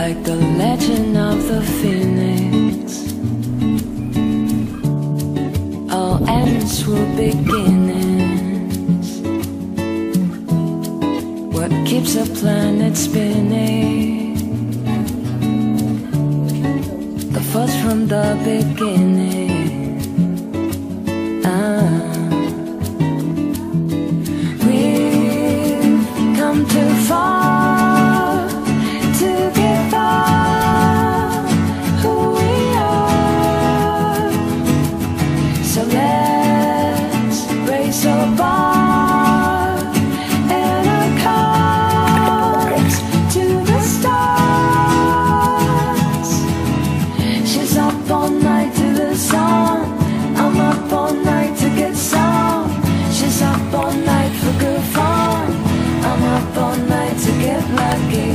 like the legend of the phoenix. All ends were beginnings. What keeps a planet spinning? The force from the beginning. We've come too far to give up who we are. So let's raise our bar and our cards to the stars. She's up all night to the sun. I'm up all night to get some. She's up all night for good fun. I'm up all night to get lucky.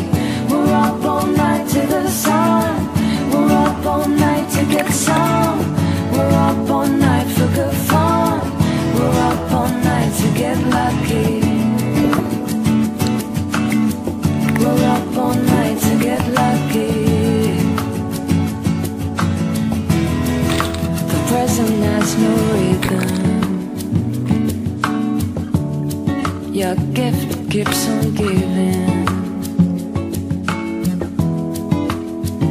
We're up all night to the sun. We're up all night to get some. We're up all night for good fun. We're up all night to get lucky. We're up all night to get lucky. The present has no rhythm. Your gift keeps on giving.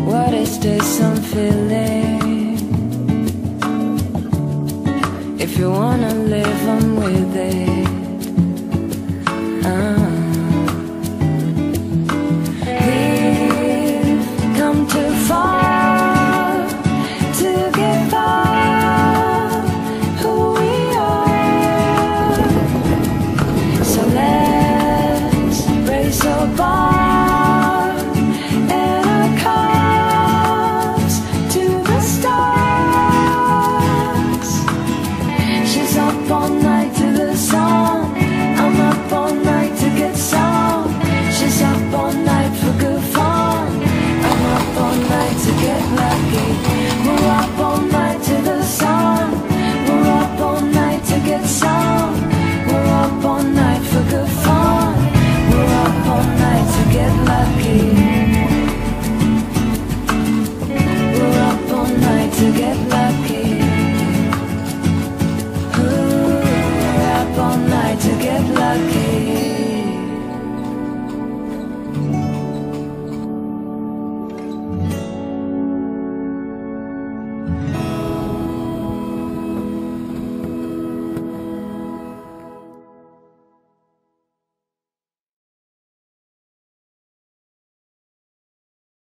What is this I'm feeling?